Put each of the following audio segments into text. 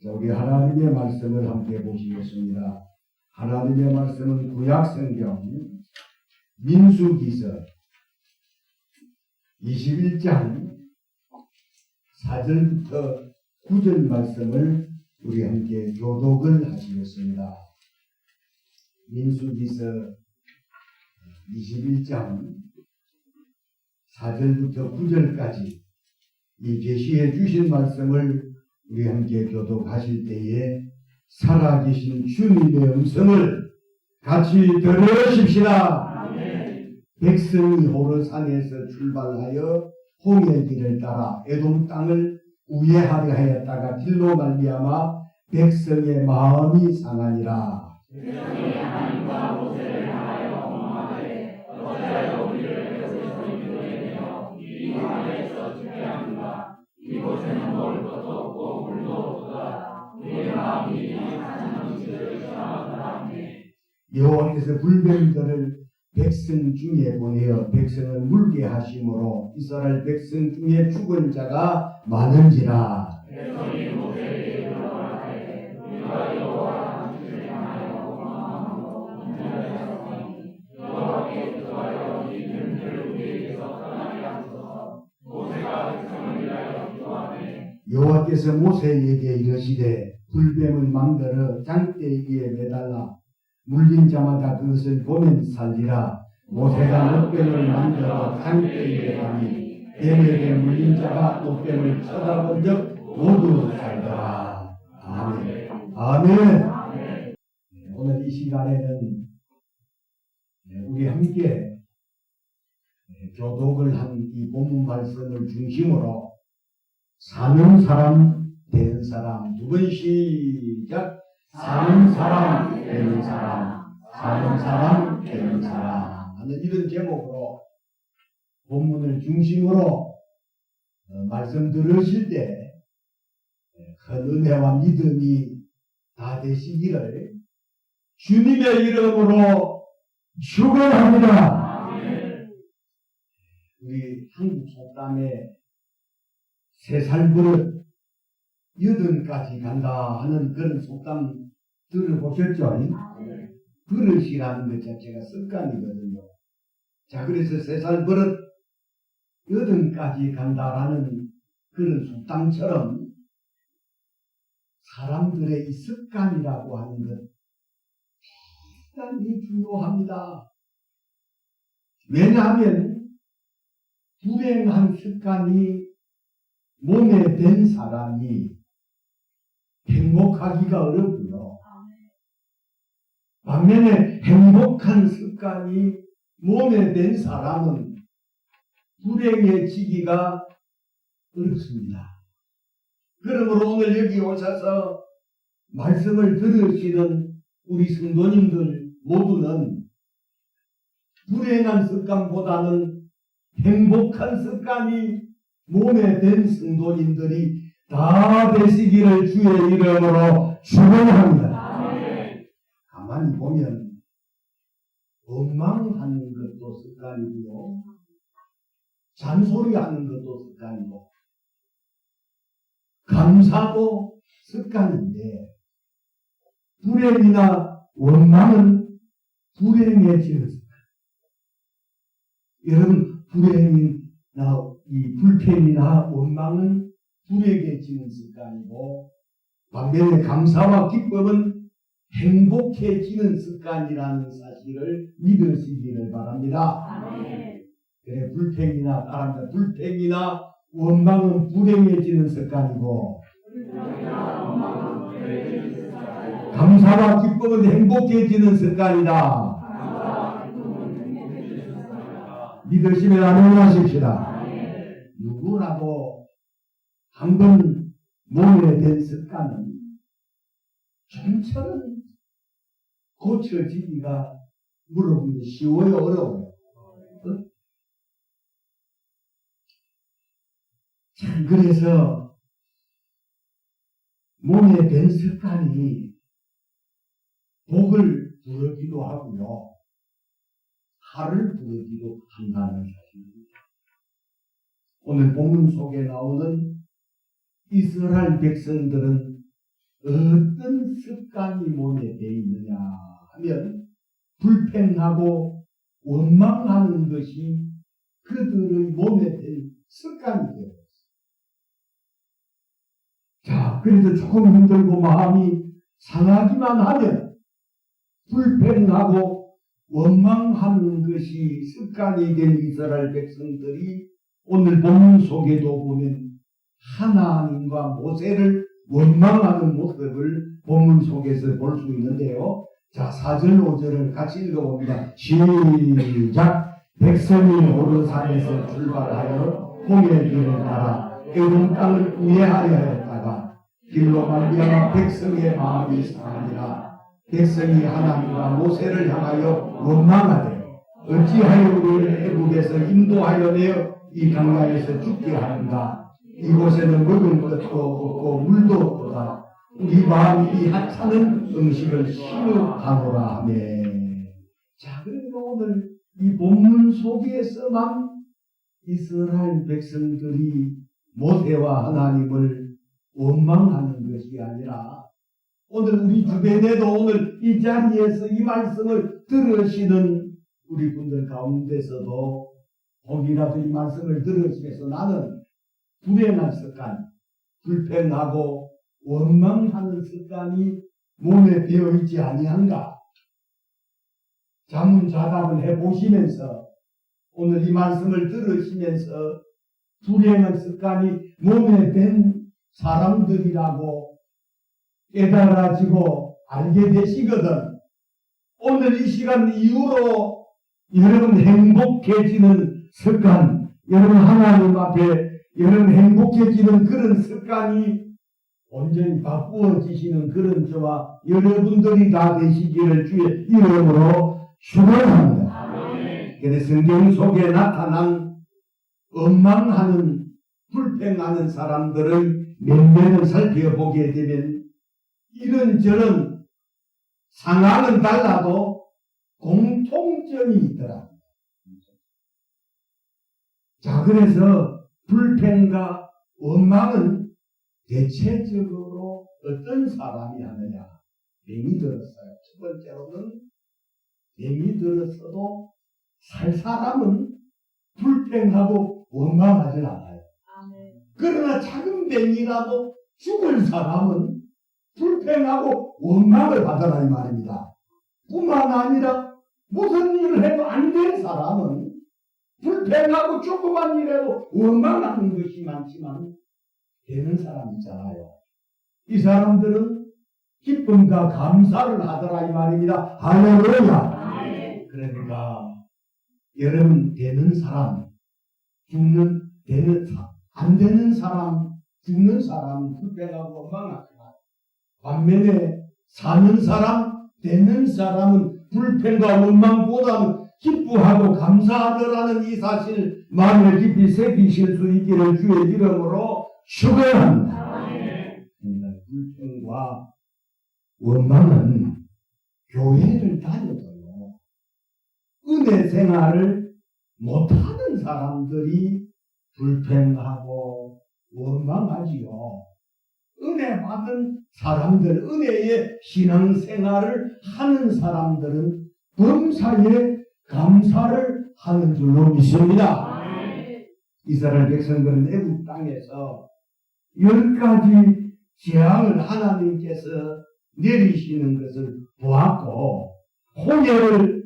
자, 우리 하나님의 말씀을 함께 보시겠습니다. 하나님의 말씀은 구약성경 민수기서 21장 4절부터 9절 말씀을 우리 함께 교독을 하시겠습니다. 민수기서 21장 4절부터 9절까지 이 계시해 주신 말씀을 우리 함께 교독하실 때에 살아계신 주님의 음성을 같이 들으십시다. 아멘. 백성이 호르산에서 출발하여 홍해 길을 따라 에돔 땅을 우회하려 하였다가 길로 말미암아 백성의 마음이 상하니라. 백성이 하나님과 모세를 향하여 원망하되 어찌하여 우리를 여기서 인도하며 이 광야에서 죽게 하는가. 이곳에는 먹을 것도 없고 물도 없도다. 우리의 마음이 하나님 지를 사랑하다. 여호와께서 불뱀들을 백성 중에 보내어 백성을 물게 하심으로 이스라엘 백성 중에 죽은 자가 많은지라. 백성이 모세에게 물어가되 우리가 여호와 하나님을 향하여 원망하고 분노하였으니 여호와께 기도하여 이 뱀들을 우리에게서 떠나게 하소서. 모세가 백성을 위하여 기도하되 여호와께서 모세에게 이르시되 불뱀을 만들어 장대 위에 매달라 물린 자마다 그것을 보면 살리라. 모세가 놋뱀을 만들어 장대 위에 가니 뱀에게 물린 자가 놋뱀을 쳐다본 적 모두 살더라. 아멘. 아멘. 오늘 이 시간에는 우리 함께 교독을 한 이 본문 말씀을 중심으로 사는 사람 되는 사람 두 번 시작. 사는 사람 되는 사람, 사는 사람 되는 사람 하는 이런 제목으로 본문을 중심으로 말씀 들으실 때 큰 은혜와 믿음이 다 되시기를 주님의 이름으로 축원합니다. 우리 한국 속담에 3살 버릇 80까지 간다 하는 그런 속담 들어보셨죠? 버릇이라는 것 자체가 습관이거든요. 자, 그래서 3살 버릇 80까지 간다라는 그런 속담처럼 사람들의 이 습관이라고 하는 것 대단히 중요합니다. 왜냐하면 불행한 습관이 몸에 된 사람이 행복하기가 어렵고요. 반면에 행복한 습관이 몸에 된 사람은 불행해지기가 어렵습니다. 그러므로 오늘 여기 오셔서 말씀을 들으시는 우리 성도님들 모두는 불행한 습관보다는 행복한 습관이 몸에 된 성도님들이 다 되시기를 주의 이름으로 축원합니다. 가만히 보면 원망하는 것도 습관이고요, 잔소리하는 것도 습관이고, 감사도 습관인데 불행이나 원망은 불행해지는 습관. 여러분, 불행이나 이 불평이나 원망은 불행해지는 습관이고, 반면에 감사와 기쁨은 행복해지는 습관이라는 사실을 믿으시기를 바랍니다. 그래, 불평이나 원망은 불행해지는 습관이고, 감사와 기쁨은 행복해지는 습관이다. 믿으시면 아멘 하십시다. 누구라도 한번 몸에 된 습관은 좀처럼 고쳐지기가 물어보면 쉬워요, 어려워요? 참, 그래서 몸에 된 습관이 복을 부르기도 하고요, 화를 부르기도 한다는 사실입니다. 오늘 본문 속에 나오는 이스라엘 백성들은 어떤 습관이 몸에 돼 있느냐 하면 불평하고 원망하는 것이 그들의 몸에 된 습관이 되어요. 자, 그래도 조금 힘들고 마음이 상하기만 하면 불평하고 원망하는 것이 습관이 된 이스라엘 백성들이 오늘 본문 속에도 보면 하나님과 모세를 원망하는 모습을 본문 속에서 볼 수 있는데요. 자, 4절 5절을 같이 읽어봅니다. 시작. 백성이 호르산에서 출발하여 홍해 길을 따라 에돔 땅을 우회하려 했다가 길로 말미암아 백성의 마음이 상하니라. 백성이 하나님과 모세를 향하여 원망하되 어찌하여 우리를 애국에서 인도하여 내어 이 강가에서 죽게 하는가. 이곳에는 먹을 것도 없고 물도 없도다. 우리 마음이 이 하찮은 음식을 싫어하노라 하며. 자, 그러니까 오늘 이 본문 속에서만 이스라엘 백성들이 모세와 하나님을 원망하는 것이 아니라 오늘 우리 주변에도 오늘 이 자리에서 이 말씀을 들으시는 우리 분들 가운데서도 혹이라도 이 말씀을 들으시면서 나는 불행한 습관, 불평하고 원망하는 습관이 몸에 배어 있지 아니한가? 자문자답을 해보시면서 오늘 이 말씀을 들으시면서 불행한 습관이 몸에 밴 사람들이라고 깨달아지고 알게 되시거든. 오늘 이 시간 이후로 여러분 행복해지는 습관, 여러분 하나님 앞에 여러분 행복해지는 그런 습관이 온전히 바꾸어지시는 그런 저와 여러분들이 다 되시기를 주의 이름으로 축원합니다. 그래서 성경 속에 나타난 원망하는 불평하는 사람들의 면면을 살펴보게 되면 이런저런 상황은 달라도 공통점이 있더라. 자, 그래서 불평과 원망은 대체적으로 어떤 사람이 하느냐? 병이 들었어요. 첫 번째로는 병이 들었어도 살 사람은 불평하고 원망하지 않아요. 그러나 작은 병이라도 죽을 사람은 불평하고 원망을 하더라 이 말입니다. 뿐만 아니라 무슨 일을 해도 안 된 사람은 불평하고 조그만 일에도 원망하는 것이 많지만 되는 사람 있잖아요. 이 사람들은 기쁨과 감사를 하더라 이 말입니다. 할렐루야. 그러니까 여러분 되는 사람, 안 되는 사람, 죽는 사람 불평하고 원망하지만 반면에 사는 사람, 되는 사람은 불평과 원망보다는 기뻐하고 감사하더라는 이 사실 마음을 깊이 새기실 수 있기를 주의 이름으로 축원합니다. 불평과 원망은 교회를 다녀도요 은혜 생활을 못하는 사람들이 불평하고 원망하지요. 은혜 받은 사람들, 은혜의 신앙생활을 하는 사람들은 범사에 감사를 하는 줄로 믿습니다. 이스라엘 백성들은 애국 땅에서 10가지 재앙을 하나님께서 내리시는 것을 보았고 홍해를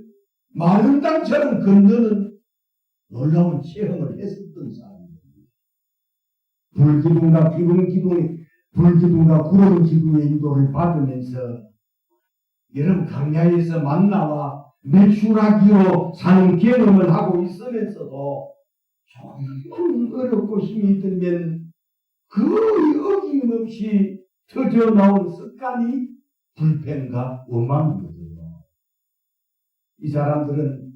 마른 땅처럼 건너는 놀라운 체험을 했었던 사람입니다. 불기둥과 구름 기둥의 인도를 받으면서 여러분 강야에서 만나와 메추라기로 사는 경험을 하고 있으면서도 조금 어렵고 힘이 들면 거의 어김없이 터져 나온 습관이 불평과 원망이거든요. 이 사람들은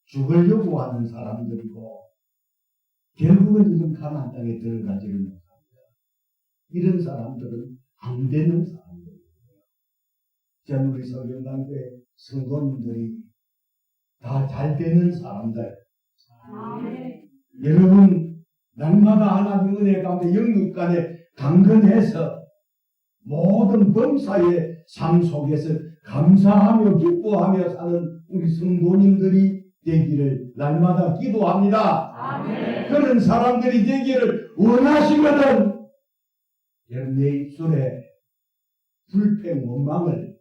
죽으려고 하는 사람들이고 결국은 이런 가나안 땅에 들어가지를 못합니다. 이런 사람들은 안 되는 사람들이에요. 전 우리 서경당교회 성도님들이 다 잘 되는 사람들. 여러분 날마다 하나님 은혜 가운데 영육 간에 강건해서 모든 범사의 삶 속에서 감사하며 기뻐하며 사는 우리 성도님들이 되기를 날마다 기도합니다. 아멘. 그런 사람들이 되기를 원하시거든. 여러분, 내 입술에 불평, 원망을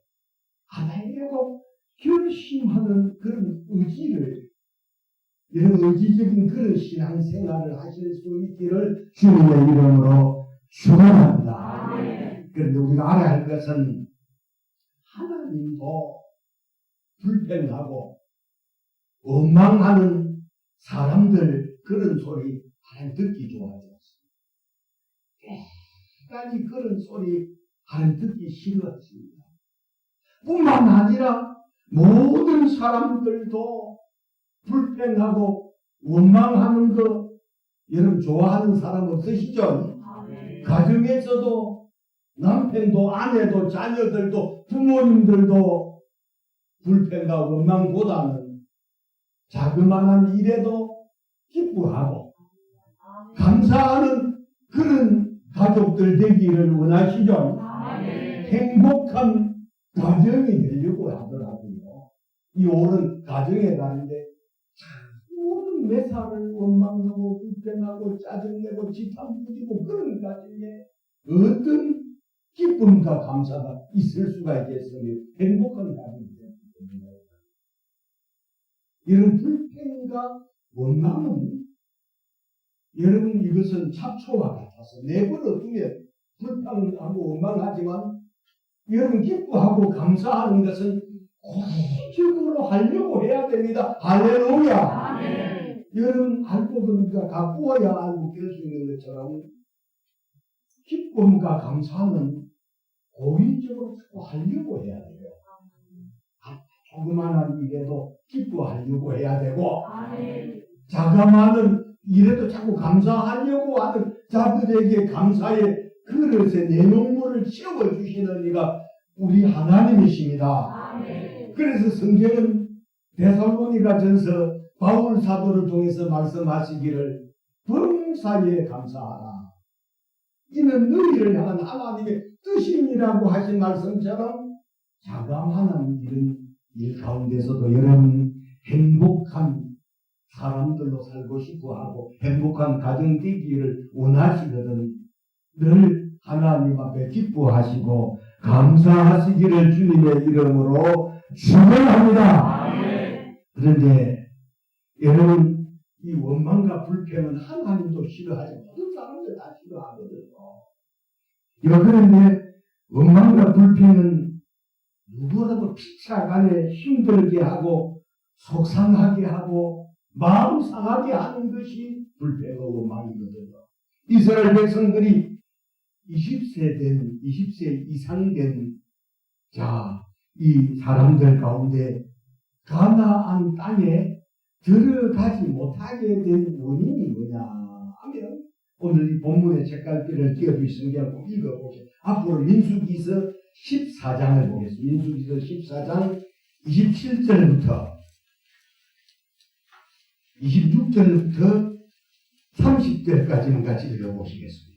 하나님하고 결심하는 그런 의지를, 이런 의지적인 그런 신앙생활을 하실 수 있기를 주님의 이름으로 축원합니다. 아멘. 그런데 우리가 알아야 할 것은 하나님도 불평하고 원망하는 사람들 그런 소리 하나님 듣기 좋아하지 않습니다. 끝까지 그런 소리 하나님 듣기 싫어하십니다. 뿐만 아니라 모든 사람들도 불평하고 원망하는 거 여러분 좋아하는 사람 없으시죠? 아멘. 가정에서도 남편도 아내도 자녀들도 부모님들도 불평과 원망보다는 자그마한 일에도 기뻐하고 감사하는 그런 가족들 되기를 원하시죠? 아멘. 행복한 가정이 되려고 하더라고요. 이 올은 가정의 날인데 모든 매사를 원망하고 불평하고 짜증내고 지탄 부리고 그런 가정에 어떤 기쁨과 감사가 있을 수가 있겠으며 행복한 가정이 되기 때문에 이런 불평과 원망은 여러분 이것은 잡초와 같아서 내버려 두면 불평하고 원망하지만 여러분 기뻐하고 감사하는 것은 고의적으로 하려고 해야 됩니다. 할렐루야. 아멘. 여러분 알고 보니까 가꾸어야 알고 깰 수 있는 것처럼 기쁨과 감사는 고의적으로 자꾸 하려고 해야 돼요. 조그마한 일에도 기뻐하려고 해야 되고 아멘. 자그마한 일에도 자꾸 감사하려고 하는 자들에게 감사의 그릇에 내용물을 채워주시는 이가 우리 하나님이십니다. 아멘. 그래서 성경은 데살로니가전서 바울 사도를 통해서 말씀하시기를 범사에 감사하라. 이는 너희를 향한 하나님의 뜻이니라고 하신 말씀처럼 자그마한 이런 일 가운데서도 여러분 행복한 사람들로 살고 싶어하고 행복한 가정 되기를 원하시거든. 늘 하나님 앞에 기뻐하시고 감사하시기를 주님의 이름으로 축원합니다. 그런데 여러분 이 원망과 불평은 하나님도 싫어하지 모든 사람들 다 싫어하거든요. 그런데 원망과 불평은 누구라도 피차간에 힘들게 하고 속상하게 하고 마음 상하게 하는 것이 불평과 원망이거든요. 이스라엘 백성들이 20세 이상 된 이 사람들 가운데 가나안 땅에 들어가지 못하게 된 원인이 뭐냐 하면 오늘 이 본문의 책갈피를 띄워주신 게 꼭 읽어보세요. 앞으로 민수기서 14장을 보겠습니다. 민수기서 14장 27절부터 26절부터 30절까지는 같이 읽어보시겠습니다.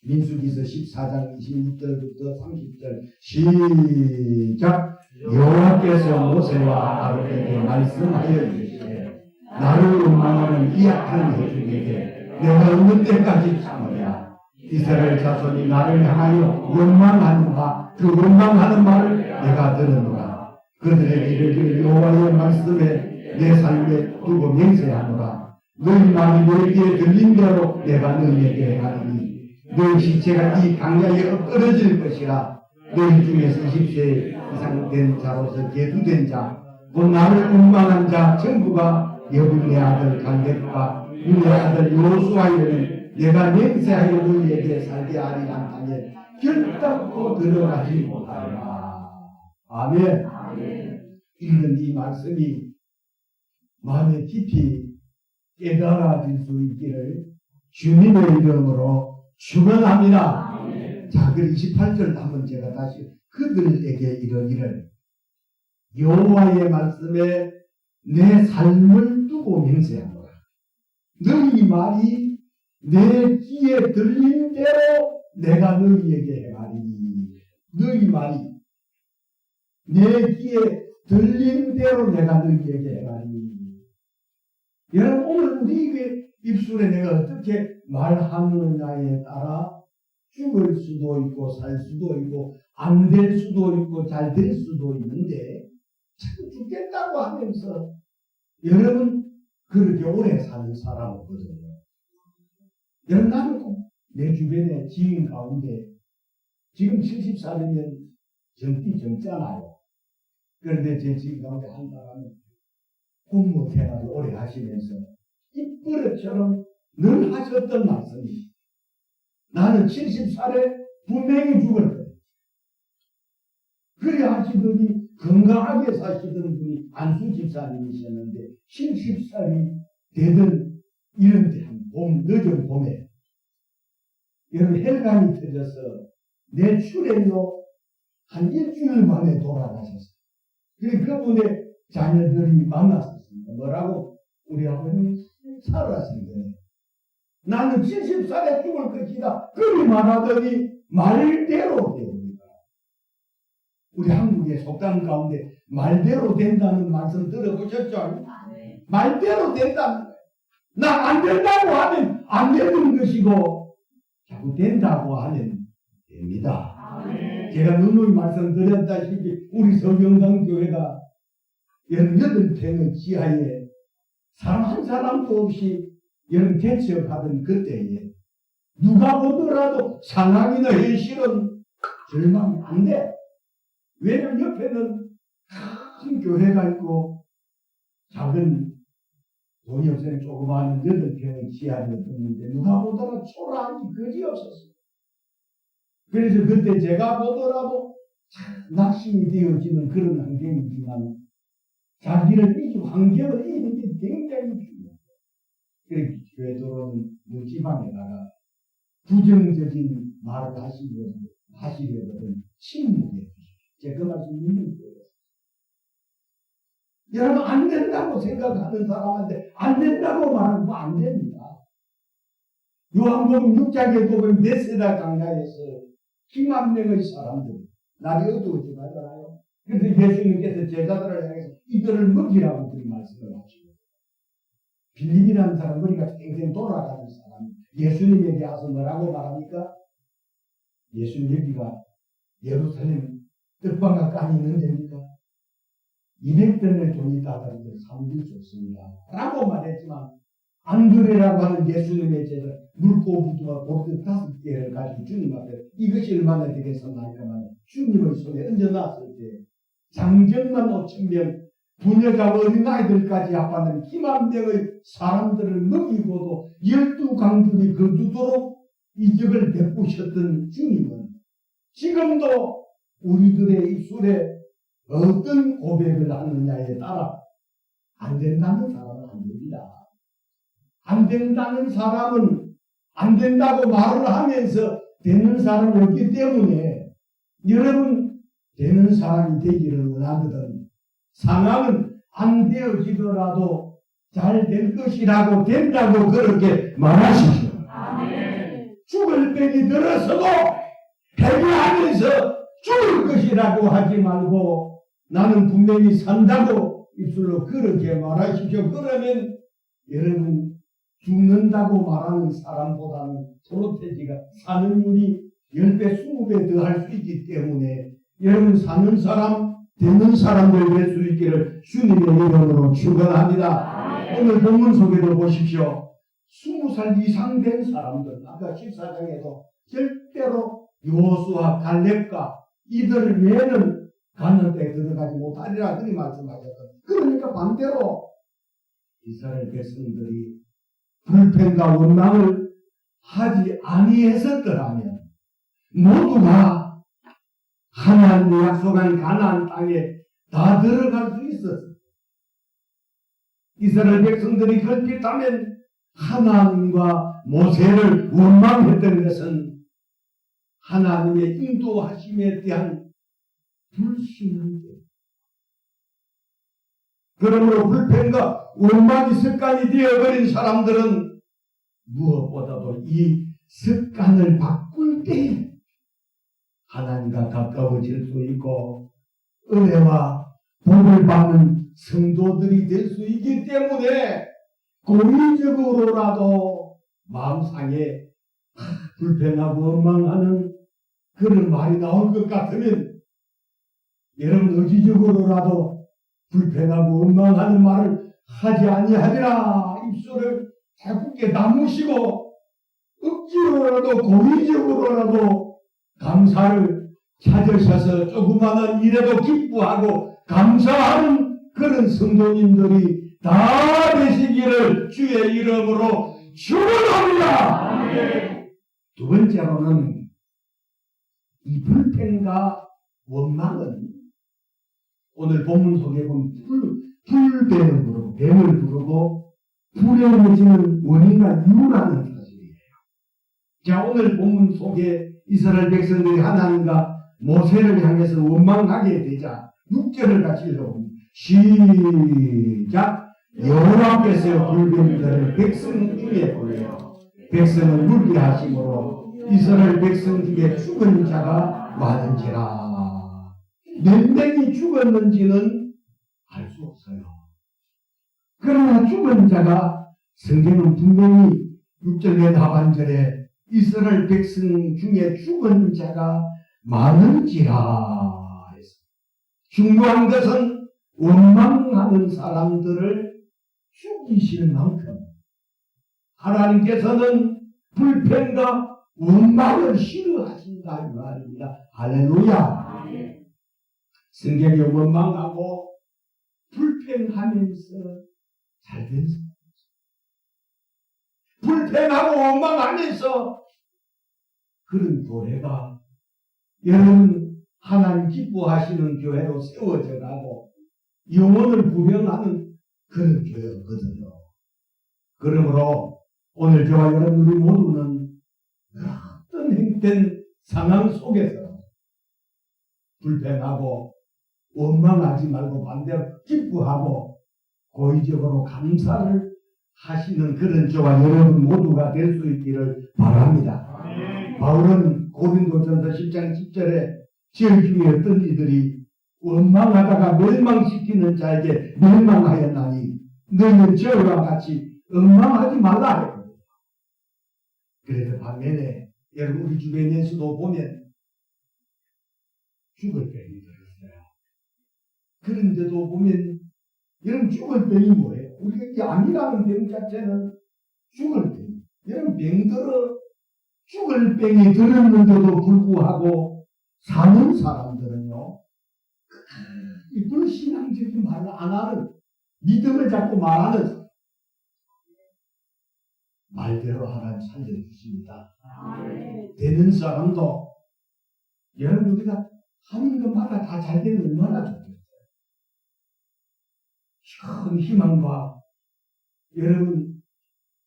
민수기서 14장 26절부터 30절 시작. 여호와께서 모세와 아론에게 말씀하여 이르시되 나를 원망하는 이 악한 회중에게 내가 어느 때까지 참으랴. 이스라엘 자손이 나를 향하여 원망하는 그 원망하는 말을 내가 들었노라. 그들에게 이르기를 여호와의 말씀에 내 삶에 두고 맹세하노라. 너희 말이 너희에게 들린 대로 내가 너희에게 행하리니 너희 시체가 이 강야에 엎드러질 것이라. 너희 중에서 20세 이상 된 자로서 계두된 자, 곧 나를 원망한 자 전부가 여분의 아들 갈렙과 눈의 아들 여호수아에는 내가 맹세하여 너희에게 살게 하리라 하며 결단코 들어가지 못하리라. 아멘. 읽는 이 말씀이 마음에 깊이 깨달아질 수 있기를 주님의 이름으로 축원합니다. 자, 그 28절 한번 제가 다시 그들에게 이르기를 여호와의 말씀에 내 삶을 두고 맹세하노라. 너희 말이 내 귀에 들린 대로 내가 너희에게 행하리니 너희 말이 내 귀에 들린 대로 내가 너희에게 행하리니. 여러분 오늘 우리 입술에 내가 어떻게 말하느냐에 따라 죽을 수도 있고 살 수도 있고 안 될 수도 있고 잘 될 수도 있는데 자꾸 죽겠다고 하면서 여러분 그렇게 오래 사는 사람 없거든요. 여러분 나는 꼭 내 주변에 지인 가운데 지금 70살이면 젊잖아요. 그런데 제 지인 가운데 한 사람은 공무 생활을 오래 하시면서 입버릇처럼 늘 하셨던 말씀이 나는 70살에 분명히 죽을 거예요. 그래 하시더니 건강하게 사시던 분이 안수 집사님이셨는데 70살이 되던 이런 때 한 봄, 늦은 봄에 여러분 혈관이 터져서 뇌출혈로 한 일주일 만에 돌아가셨어요. 그래서 그분의 자녀들이 만났었습니다. 뭐라고? 우리 아버님 살아생전에 나는 70살에 죽을 것이다. 그리 말하더니 말대로 되옵니다. 우리 한국의 속담 가운데 말대로 된다는 말씀 들어보셨죠? 말대로 된다는 거예요. 나 안 된다고 하면 안 되는 것이고 자꾸 된다고 하면 됩니다. 제가 누누이 말씀드렸다시피 우리 서경강교회가 18평의 지하에 사람 한 사람도 없이 개척하던 그때에 누가 보더라도 상황이나 현실은 절망이 안 돼. 왜냐면 옆에는 큰 교회가 있고 작은 돈이 없으니 조그마한 8평의 지하였는데 누가 보더라도 초라하니 그지 없었어요. 그래서 그때 제가 보더라도 낙심이 되어지는 그런 환경이지만 자기를 이 환경을 이기는 게 굉장히 중요해요. 그래서 교회 들어오는 지방에다가 부정적인 말을 하시려거든 침묵해 주십시오. 제가 그 말씀 믿는 거예요. 여러분 안 된다고 생각하는 사람한테 안 된다고 말하면 안 됩니다. 요한복음 6장에 보면 베세다 강야에서 힘한 명의 사람들 날이 어두워지 말잖아요. 그래서 예수님께서 제자들을 향해서 이들을 먹이라고 그리 말씀을 하시고 빌립이라는 사람 머리가 땡땡 돌아가는 사람 예수님에게 와서 뭐라고 말합니까? 예수님 여기가 예루살렘 떡방아 깐이 있는 데입니까? 200돈의 돈이 다가는데 삼길 수 없습니다. 라고 말했지만 안드레라고 하는 예수님의 제자 물고기와 보트 5개를 가지고 주님 앞에 이것이 얼마나 되겠습니까만 주님의 손에 얹어놨을 때 장정만 5,000명 부녀자 어린아이들까지 합하는 힘한 명의 사람들을 먹이고도 12강들이 거두도록 이적을 베푸셨던 주님은 지금도 우리들의 입술에 어떤 고백을 하느냐에 따라 안 된다는 사람은 안 됩니다. 안 된다는 사람은 안 된다고 말을 하면서 되는 사람이 없기 때문에 여러분 되는 사람이 되기를 원하거든 상황은 안 되어지더라도 잘 될 것이라고 된다고 그렇게 말하십시오. 아멘. 죽을 병이 들어서도 회개하면서 죽을 것이라고 하지 말고 나는 분명히 산다고 입술로 그렇게 말하십시오. 그러면 여러분 죽는다고 말하는 사람보다는 프로테지가 사는 율이 10배, 20배 더 할 수 있기 때문에 여러분 사는 사람, 되는 사람들 될 수 있기를 주님의 이름으로 축원합니다. 오늘 본문 속에도 보십시오. 20살 이상 된 사람들, 아까 14장에도 절대로 여호수아, 갈렙과 이들 외에는 가나안 땅에 들어가지 못하리라 그리 말씀하셨거든요. 그러니까 반대로 이스라엘 백성들이 불평과 원망을 하지 아니했었더라면 모두가 하나님이 약속한 가나안 땅에 다 들어갈 수 있었어요. 이스라엘 백성들이 그렇다면 하나님과 모세를 원망했던 것은 하나님의 인도하심에 대한 불신인데 그러므로 불평과 원망이 습관이 되어버린 사람들은 무엇보다도 이 습관을 바꿀 때 하나님과 가까워질 수 있고 은혜와 복을 받는 성도들이 될 수 있기 때문에 고의적으로라도 마음상에 불평하고 원망하는 그런 말이 나올 것 같으면 여러분 의지적으로라도 불평하고 원망하는 말을 하지 아니하리라. 입술을 자꾸게 다무시고 억지로라도 고의적으로라도 감사를 찾으셔서 조그마한 일에도 기뻐하고 감사하는 그런 성도님들이 다 되시기를 주의 이름으로 축원합니다. 두 번째로는 이 불평과 원망은 오늘 본문 속에 보면 불뱀을 부르고 뱀을 부르고 불행해지는 원인과 이유라는 사실이에요. 자, 오늘 본문 속에 이스라엘 백성들이 하나님과 모세를 향해서 원망하게 되자 6절을 같이 읽어봅니다. 시작. 여호와께서 불뱀들을 백성 중에 보내어 백성을 물게 하심으로 이스라엘 백성 중에 죽은 자가 많은지라. 몇 명이 죽었는지는 알 수 없어요. 그러나 죽은 자가 성경은 분명히 6절의 하반절에 이스라엘 백성 중에 죽은 자가 많은지라 해서 중요한 것은 원망하는 사람들을 죽이실 만큼 하나님께서는 불평과 원망을 싫어하신다 이 말입니다. 할렐루야. 성경에 원망하고 불평하면서 잘된 사람, 불평하고 원망하면서 그런 교회가 여러분 하나님 기뻐하시는 교회로 세워져 가고 영혼을 부명하는 그런 교회거든요. 그러므로 오늘 저와 여러분들이 모두는 어떤 행된 상황 속에서 불평하고 원망하지 말고 반대로 기뻐하고 고의적으로 감사를 하시는 그런 저와 여러분 모두가 될 수 있기를 바랍니다. 바울은 고린도전서 10장 10절에 저희 중에 어떤 이들이 원망하다가 멸망시키는 자에게 멸망하였나니 너희는 저와 같이 원망하지 말라 했거든요. 그래서 반면에 여러분 우리 주변에서도 보면 죽을 병이 들었어요. 그런데도 보면 여러분 죽을 병이 뭐예요? 우리가 암이라는 병 자체는 죽을 병. 여러분 병들어 죽을 병이 들었는데도 불구하고 사는 사람들은요, 이 불신앙적인 말을 안 하는, 믿음을 자꾸 말하는 말대로 하나님 살려주십니다. 되는 사람도 여러분 우리가 하는 것마다 다 잘 되면 얼마나 좋겠어요. 큰 희망과 여러분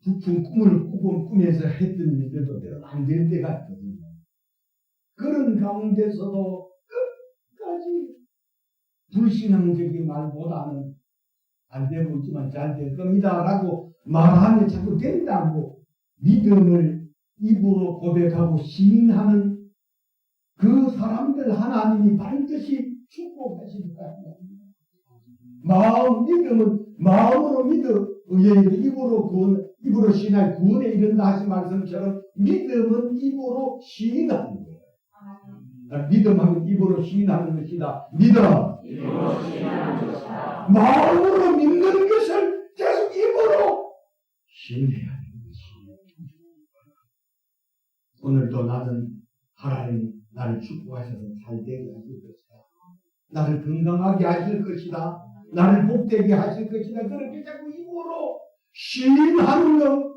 부푼 꿈을 꾸면서 했던 일들도 때로는 안 될 때가 있거든요. 그런 가운데서도 끝까지 불신앙적인 말보다는 안 되고 있지만 잘 될 겁니다 라고 말하면 자꾸 된다고 믿음을 입으로 고백하고 시인하는 그 사람들 하나님이 반드시 축복하실 거예요. 믿음은 마음으로 믿어 입으로 구원, 입으로 시인할 구원에 이른다 하신 말씀처럼 믿음은 입으로 시인하는 거예요. 믿음하면 입으로 시인하는 것이다. 믿어. 입으로 시인하는 것이다. 마음으로 믿는 것을 계속 입으로 시인해야 하는 것이에요. 오늘도 나는 하나님 나를 축복하셔서 잘 되게 하실 것이다. 나를 건강하게 하실 것이다. 나를 복되게 하실 것이다. 그렇게 자꾸 입으로 시인하는 것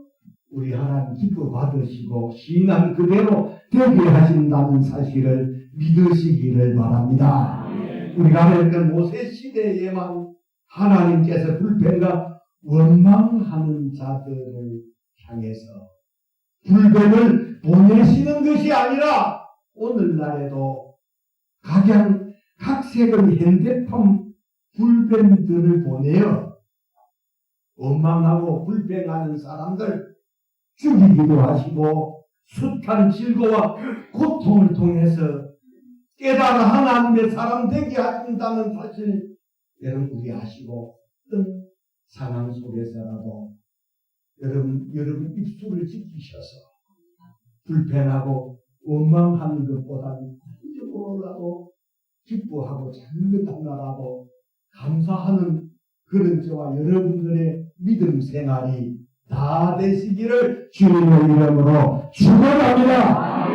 우리 하나님 기뻐 받으시고 시인한 그대로 되게 하신다는 사실을 믿으시기를 바랍니다. 우리가 알던 모세 시대에만 하나님께서 불평과 원망하는 자들을 향해서 불뱀을 보내시는 것이 아니라 오늘날에도 각색의 현대판 불뱀들을 보내어 원망하고 불평하는 사람들 죽이기도 하시고 숱한 질고와 고통을 통해서 깨달아 하나님의 사람 되게 하신다는 사실 여러분 우리 아시고 어떤 상황 속에서라도 여러분 입술을 지키셔서 불편하고 원망하는 것보다는 한적으로라도 기뻐하고 작은 하나라도 감사하는 그런 저와 여러분들의 믿음 생활이 다 되시기를 주님의 이름으로 축원합니다.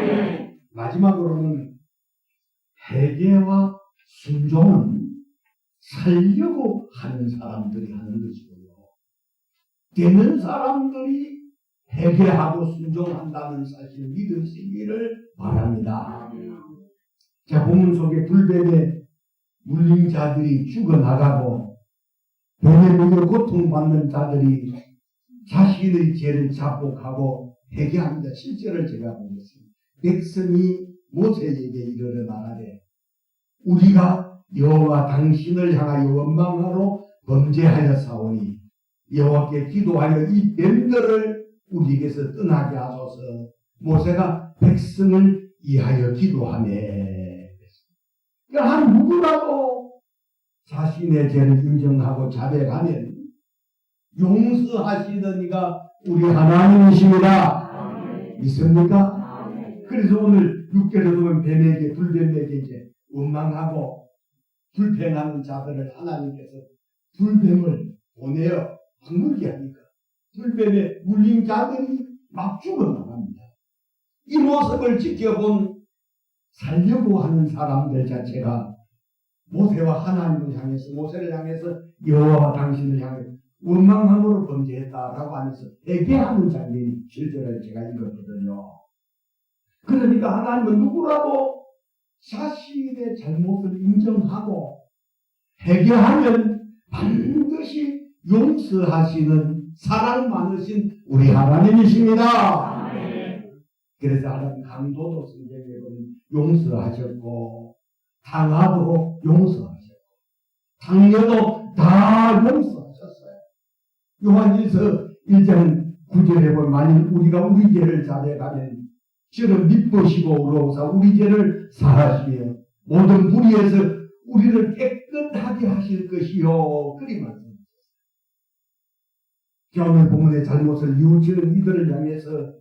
마지막으로는 회개와 순종은 살려고 하는 사람들이 하는 것이고요. 되는 사람들이 회개하고 순종한다는 사실을 믿으시기를 바랍니다. 자, 본문 속에 불뱀에 물린 자들이 죽어나가고 뱀에 물려 고통받는 자들이 자신의 죄를 자복하고 회개합니다. 실제를 제가 보겠습니다. 백성이 모세에게 이르러 말하되 우리가 여호와 당신을 향하여 원망하러 범죄하여 사오니 여호와께 기도하여 이 뱀들을 우리에게서 떠나게 하소서. 모세가 백성을 위하여 기도하네. 그러니까 한 누구라도 자신의 죄를 인정하고 자백하면 용서하시는 이가 우리 하나님이십니다. 믿습니까? 그래서 오늘 6절에 보면 뱀에게 불뱀에게 이제 원망하고 불평하는 자들을 하나님께서 불뱀을 보내어 물게 하니까 불뱀에 물린 자들이 막 죽어나갑니다. 이 모습을 지켜본 살려고 하는 사람들 자체가 모세와 하나님을 향해서 모세를 향해서 여호와 당신을 향해 원망함으로 범죄했다라고 하면서 회개하는 장면이 실제로 제가 읽었거든요. 그러니까 하나님은 누구라도 자신의 잘못을 인정하고 회개하면 반드시 용서하시는 사랑 많으신 우리 하나님이십니다. 그래서 하나님 강도도 성경에 보면 용서하셨고 당하도 용서하셨고 당녀도 다 용서하셨어요. 요한일서 1장 9절에 보면 만일 우리가 우리 죄를 자백하면 주를 미쁘시고 의로우사 우리 죄를 사하시며 모든 불의에서 우리를 깨끗하게 하실 것이요. 그리 말씀하셨어요. 오늘 본문의 잘못을 뉘우치는 이들을 향해서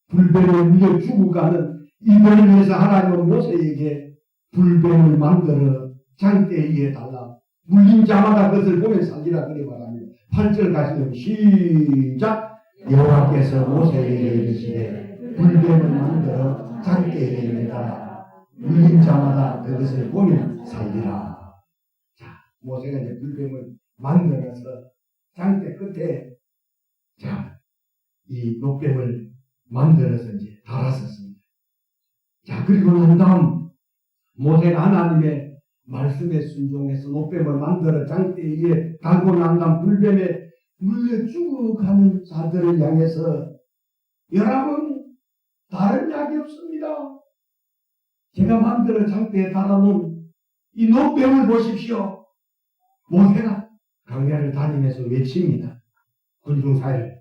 불뱀에 물려 죽어가는 이들을 위해서 하나님은 모세에게 불뱀을 만들어 장대 위에 달라 물린 자마다 그것을 보며 살리라 그리 말합니다. 8절 가시면 시작. 여호와께서 모세에게 이르시되 불뱀을 만들어 장대에 내다 물린 자마다 그것을 보며 살리라. 자, 모세가 이제 불뱀을 만들어서 장대 끝에 이 노뱀을 만들어서 이제 달았었습니다. 자, 그리고 난 다음 모세가 하나님의 말씀에 순종해서 노뱀을 만들어 장대 위에 달고 난 다음 불뱀에 물려 죽어가는 자들을 향해서 여러분 다른 약이 없습니다. 제가 만들어 장대에 달아놓은 이 노뱀을 보십시오. 모세가 광야를 다니면서 외칩니다. 군중사회를.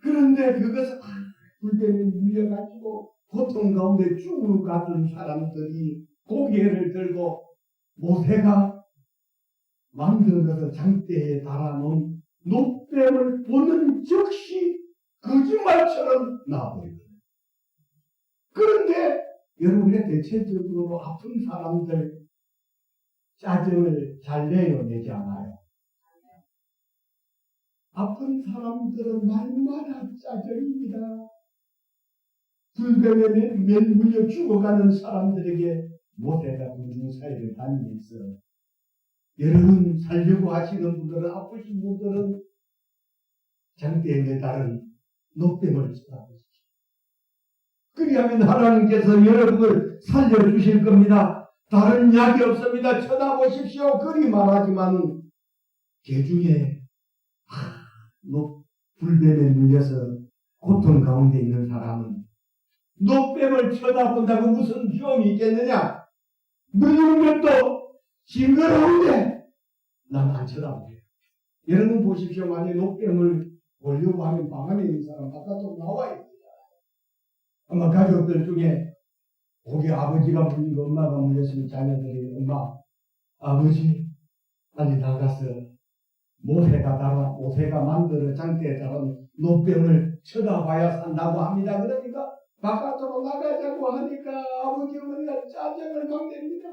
그런데 그것을 불뱀에 물려가지고 고통 가운데 죽어가던 사람들이 고개를 들고 모세가 만들어서 장대에 달아놓은 노뱀을 보는 즉시 거짓말처럼 나와버리거든요. 그런데 여러분의 대체적으로 아픈 사람들 짜증을 잘 내요, 내지 않아요? 아픈 사람들은 날마다 짜증입니다. 불뱀에 물려 죽어가는 사람들에게 모세가 군중사회를 다니면서 여러분 살려고 하시는 분들은 아프신 분들은 장대에 매달은 노뱀을 쳐다보십시오. 그리하면 하나님께서 여러분을 살려주실 겁니다. 다른 약이 없습니다. 쳐다보십시오. 그리 말하지만 개중에 불뱀에 물려서 고통 가운데 있는 사람은 노뱀을 쳐다본다고 무슨 유용이 있겠느냐? 물리는 것도 징그러운데 난 안 쳐다보게요. 여러분 보십시오. 만약에 노뱀을 보려고 하면 방 안에 있는 사람 바깥으로 나와야 됩니다. 아마 가족들 중에 거기 아버지가 물리고 엄마가 물렸으면 자녀들이 엄마, 아버지 빨리 나가서 모세가 만들어 장대에 자란 노병을 쳐다봐야 산다고 합니다. 그러니까 바깥으로 나가자고 하니까 아버지 어머니가 짜증을 막 냅니다.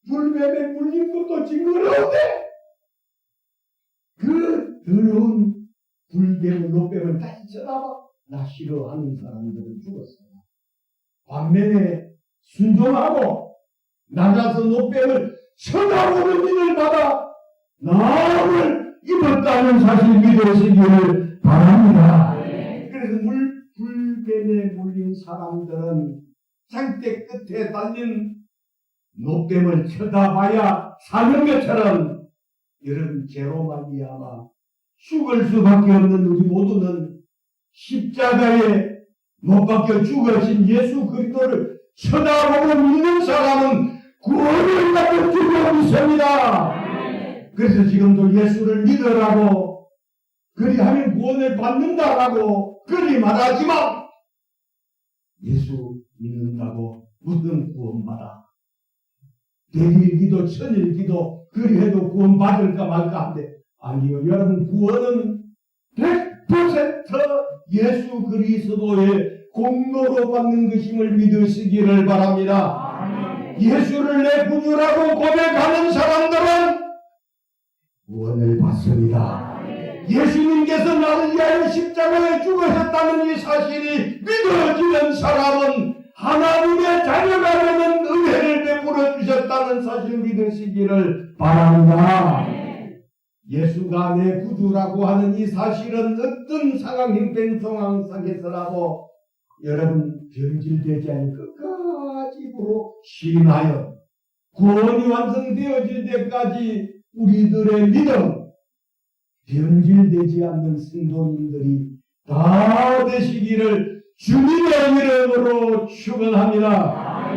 불뱀에 물린 것도 징그러운데 그 더러운 불뱀, 노뱀을 다시 쳐다봐 나 싫어하는 사람들은 죽었어요. 반면에 순종하고 나가서 노뱀을 쳐다보는 일을 받아 나음을 입었다는 사실 믿으시기를 바랍니다. 그래서 불뱀에 물린 사람들은 장대 끝에 달린 노뱀을 쳐다봐야 사는 것처럼 여러분 죄로 말미암아 죽을 수밖에 없는 우리 모두는 십자가에 못 박혀 죽으신 예수 그리스도를 쳐다보고 믿는 사람은 구원을 받을 줄로 믿습니다. 그래서 지금도 예수를 믿으라고 그리하면 구원을 받는다라고 그리 말하지만 예수 믿는다고 무슨 구원받아? 백일기도 천일기도 그리해도 구원받을까 말까 한데 아니요. 여러분 구원은 100% 예수 그리스도의 공로로 받는 것임을 믿으시기를 바랍니다. 예수를 내 구주라고 고백하는 사람들은 구원을 받습니다. 예수님께서 나를 위하여 십자가에 죽으셨다는 이 사실이 믿어지는 사람은 하나님의 자녀가 되는 은혜를 베풀어 주셨다는 사실을 믿으시기를 바랍니다. 예수가 내 구주라고 하는 이 사실은 어떤 상황, 형편, 상황 속에서라도 여러분 변질되지 않을 끝까지 신하여 구원이 완성되어질 때까지 우리들의 믿음 변질되지 않는 성도님들이 다 되시기를 주님의 이름으로 축원합니다.